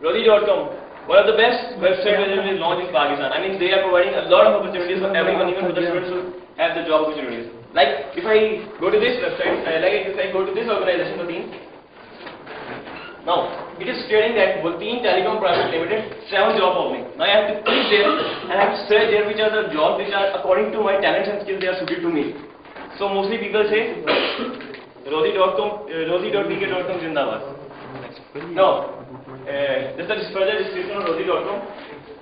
Roti.com, one of the best websites which has been launched in Pakistan. I mean, they are providing a lot of opportunities for everyone, even for the students who have the job opportunities. Like, if I go to this website, if I go to this organization, Wateen, now, it is stating that Wateen Telecom Private Limited, 7 job openings. Now, I have to click there and I have to search there which are the jobs which are according to my talents and skills they are suited to me. So, mostly people say, Rosie.pk.com Zindabad. Now, this is further description of Rosie.com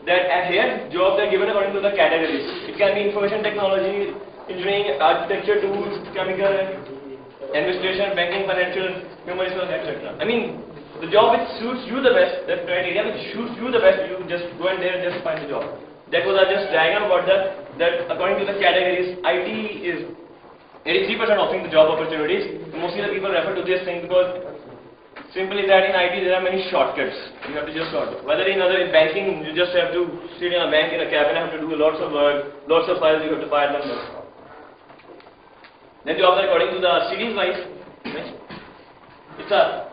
that here jobs are given according to the categories. It can be information technology, engineering, architecture, tools, chemical, administration, banking, financial, human resources, etc. I mean, the job which suits you the best, that criteria which suits you the best, you just go in there and just find the job. That was just diagram about that according to the categories, IT is 83% offering the job opportunities. Mostly the people refer to this thing because simply that in IT there are many shortcuts. You have to just sort. Whether in banking, you just have to sit in a bank in a cabin, have to do lots of work, lots of files, you have to file them. Then jobs are according to the cities wise. Right? It's a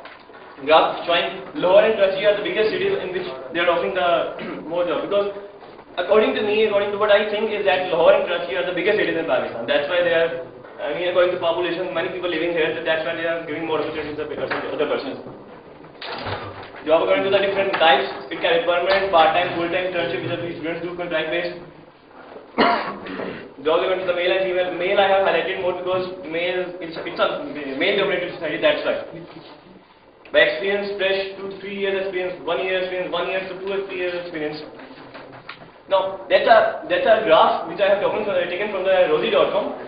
graph showing Lahore and Karachi are the biggest cities in which they are offering the more jobs. Because according to me, according to what I think is that Lahore and Karachi are the biggest cities in Pakistan. That's why they are, I mean, according to population, many people living here, so that's why they are giving more opportunities to other persons. Job according to the different types, it can be permanent, part-time, full-time, internship, which students do contract-based. Jobs according to the male and female. Male I have highlighted more because male, it's a male-dominated society, that's why. By experience, fresh, 2 to 3 years experience, 1 year experience, 1 year to 2 or 3 years experience. Now, that's a graph which I have taken from the Rosie.com.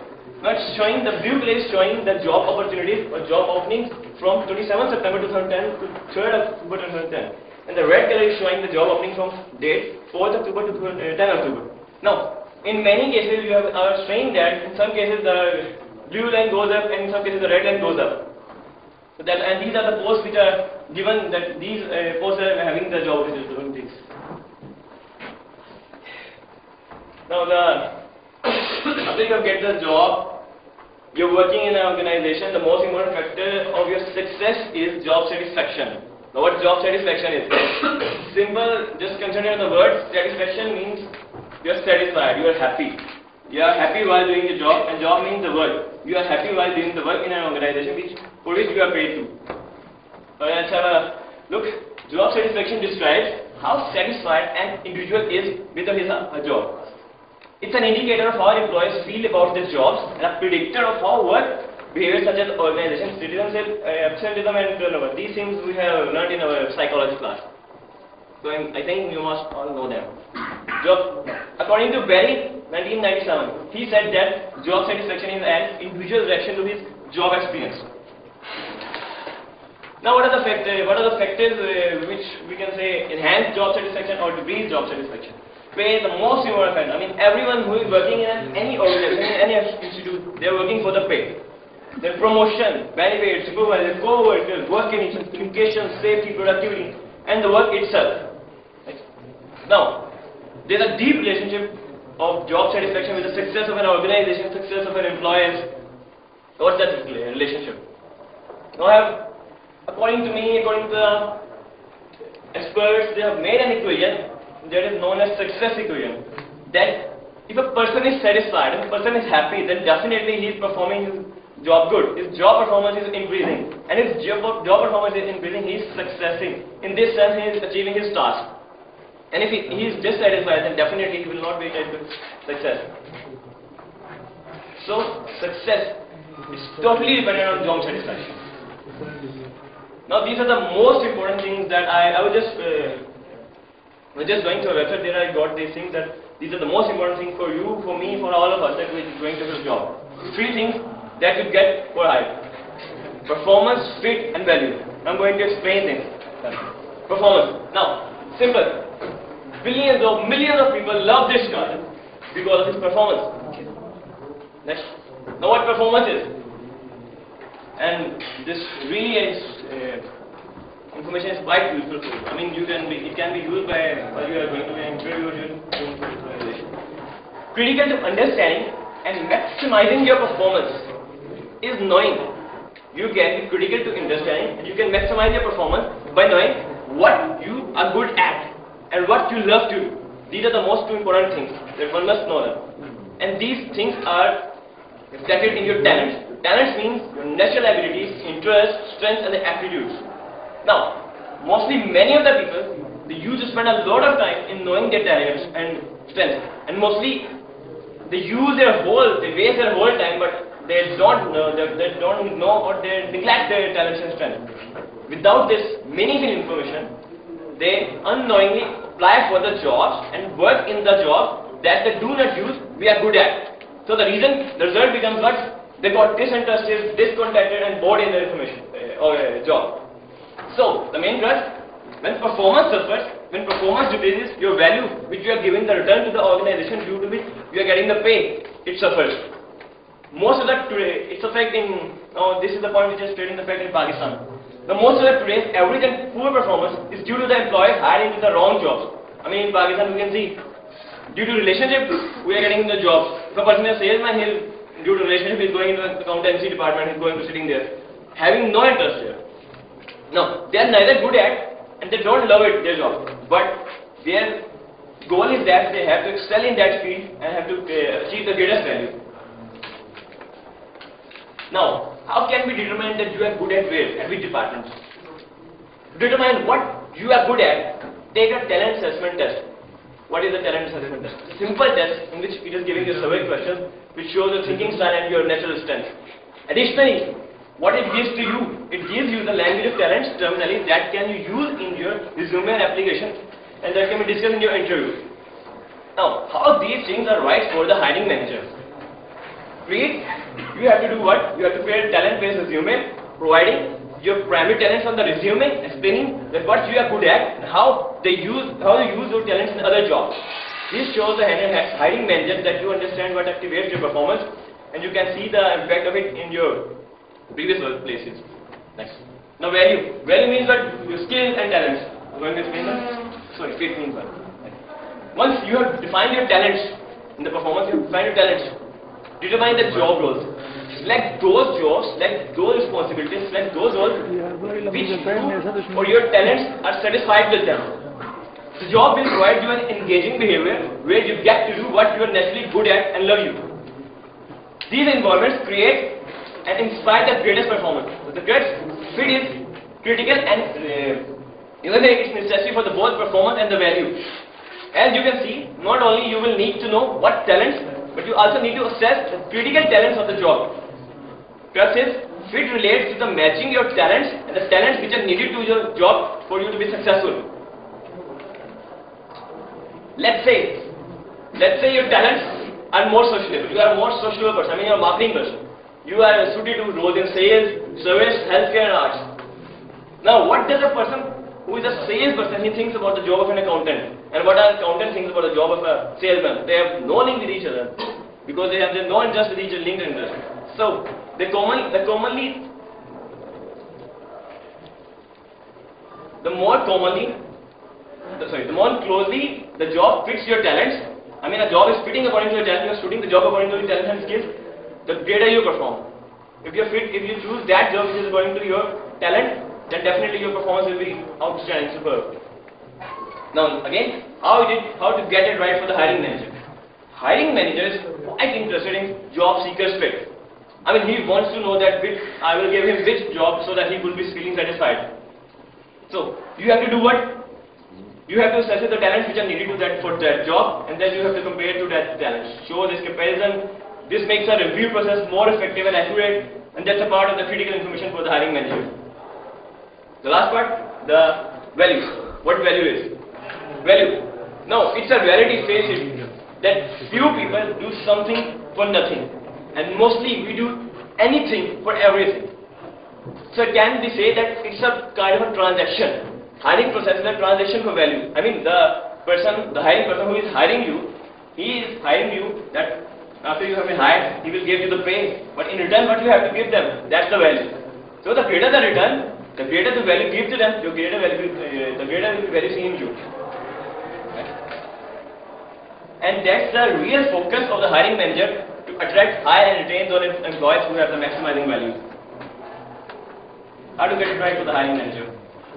Now, it's showing the blue color is showing the job opportunities or job openings from 27 September 2010 to 3rd October 2010. And the red color is showing the job opening from date 4th October to 10th October. Now, in many cases, you are saying that in some cases the blue line goes up and in some cases the red line goes up. So that, and these are the posts which are given that these posts are having the job opportunities. Now, after you get the job, you're working in an organization, the most important factor of your success is job satisfaction. Now, what job satisfaction is? Simple, just consider the word satisfaction means you're satisfied, you are happy. You are happy while doing the job, and job means the work. You are happy while doing the work in an organization for which you are paid to. Let's have a look. Job satisfaction describes how satisfied an individual is with his job. It's an indicator of how employees feel about their jobs and a predictor of how work behaviors such as organization, citizenship, absenteeism and turnover. These things we have learned in our psychology class. So I think you must all know them. According to Berry, 1997, he said that job satisfaction is an individual's reaction to his job experience. Now, what are the factors which we can say enhance job satisfaction or decrease job satisfaction? Pay is the most important factor. I mean, everyone who is working in any organization, in any institute, they are working for the pay. Then promotion, benefits, supervisor, co-workers, work conditions, communication, safety, productivity, and the work itself. Right? Now, there is a deep relationship of job satisfaction with the success of an organization, success of an employee. What's that relationship? Now, according to me, according to the experts, they have made an equation that is known as success equation. That if a person is satisfied, if a person is happy, then definitely he is performing his job good. His job performance is increasing, and his job performance is increasing, he is successing. In this sense, he is achieving his task. And if he is dissatisfied, then definitely he will not be able to success. So, success is totally dependent on job satisfaction. Now, these are the most important things that I was just going to a website there. I got these things that these are the most important things for you, for me, for all of us that we're going to this job. 3 things that you get for hire: performance, fit, and value. I'm going to explain them. Performance. Now, simple. Millions of people love this guy because of his performance. Next. Now, what performance is? And this really is information is quite useful for you. I mean, it can be used by while you are going to an interview or doing presentation. Critical to understanding and maximizing your performance is knowing. You can be critical to understanding and you can maximize your performance by knowing what you are good at and what you love to do. These are the most two important things that one must know them. And these things are reflected in your talents. Talents means your natural abilities, interests, strengths and the aptitudes. Now, many of the people, they used to spend a lot of time in knowing their talents and strengths. And mostly, they waste their whole time, but they don't know or they neglect their talents and strengths. Without this meaningful information, they unknowingly apply for the jobs and work in the job that they do not use, we are good at. So the result becomes what? They got disinterested, discontented and bored in their job. So the main crux, when performance suffers, when performance decreases, your value which you are giving the return to the organization due to which you are getting the pay, it suffers. Most of that today, it's a fact in, this is the point which is stating the fact in Pakistan. The most of that today's average and poor performance is due to the employees hired into the wrong jobs. I mean in Pakistan we can see, due to relationship, we are getting the jobs. If a person is a salesman, due to relationship, he is going into the accountancy department, he is going to sitting there, having no interest there. No, they are neither good at and they don't love it, their job. But their goal is that they have to excel in that field and have to achieve the greatest value. Now, how can we determine that you are good at where, at which department? To determine what you are good at, take a talent assessment test. What is the talent assessment test? A simple test in which it is giving you survey questions which shows your thinking style and your natural strength. Additionally, what it gives to you, it gives you the language of talents terminology that can you use in your resume and application and that can be discussed in your interview. Now, how these things are right for the hiring manager? You have to do what? You have to create a talent-based resume, providing your primary talents on the resume, explaining that what you are good at and how you use your talents in other jobs. This shows the hiring manager that you understand what activates your performance and you can see the impact of it in your previous workplaces. Next. Now value. Value means what? Your skills and talents. I'm going to explain that. Sorry, fit means what? Once you have defined your talents in the performance, you have defined your talents. Determine the job roles. Select those jobs, select those responsibilities, select those roles which you or your talents are satisfied with them. The job will provide you an engaging behavior where you get to do what you are naturally good at and love you. These environments create and inspire the greatest performance. The greatest fit is critical and even it's necessary for the both performance and the value. As you can see, not only you will need to know what talents, but you also need to assess the critical talents of the job. Crux is, fit relates to the matching your talents and the talents which are needed to your job for you to be successful. Let's say your talents are more sociable. You are a more sociable person. I mean, you are a marketing person. You are suited to roles in sales, service, healthcare, and arts. Now, what does a person who is a salesperson, he thinks about the job of an accountant, and what an accountant thinks about the job of a salesman? They have no link with each other because they have no interest with each other, linked interest. So, the more closely the job fits your talents. I mean, a job is fitting according to your talent. You are suiting the job according to your talent and skills. The greater you perform. If you choose that job which is according to your talent, then definitely your performance will be outstanding, superb. Now, again, how to get it right for the hiring manager? Hiring manager is quite interested in job seekers fit. I mean, he wants to know that I will give him which job so that he will be feeling satisfied. So, you have to do what? You have to assess the talents which are needed for that job, and then you have to compare to that talent. Show this comparison. This makes a review process more effective and accurate, and that's a part of the critical information for the hiring manager. The last part, the value. What value is? Value. Now, it's a reality, face it, that few people do something for nothing, and mostly we do anything for everything. So can we say that it's a kind of a transaction? Hiring process is a transaction for value. I mean, the hiring person who is hiring you, he is hiring you that after you have been hired, he will give you the pay, but in return what you have to give them, that's the value. So the greater the return, the greater the value give to them, the greater will be value seen in you. Right? And that's the real focus of the hiring manager, to attract, hire and retain those employees who have the maximizing value. How to get it right for the hiring manager?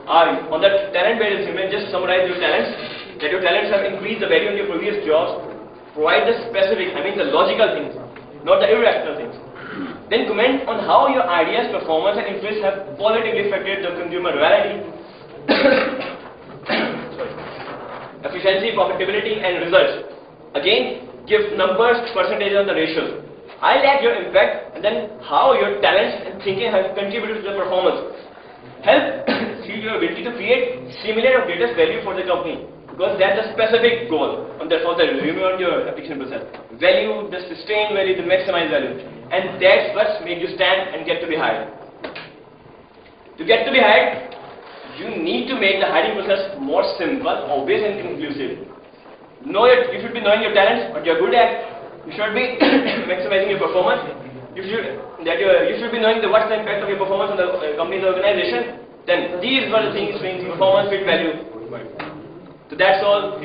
On that talent-based resume, just summarize your talents, that your talents have increased the value in your previous jobs. Provide the specific, the logical things, not the irrational things. Then comment on how your ideas, performance and influence have positively affected the consumer reality, efficiency, profitability and results. Again, give numbers, percentages and the ratios. Highlight your impact and then how your talents and thinking have contributed to the performance. Help see your ability to create similar or greatest value for the company, because that's a specific goal on the resume on your application process. Value, the sustained value, the maximize value, and that's what makes you stand and get to be hired. To get to be hired, you need to make the hiring process more simple, obvious, and conclusive. You should be knowing your talents, what you're good at. You should be maximizing your performance. You should be knowing what's the impact of your performance on the company's organization. Then these were the things: performance, fit, value. So that's all.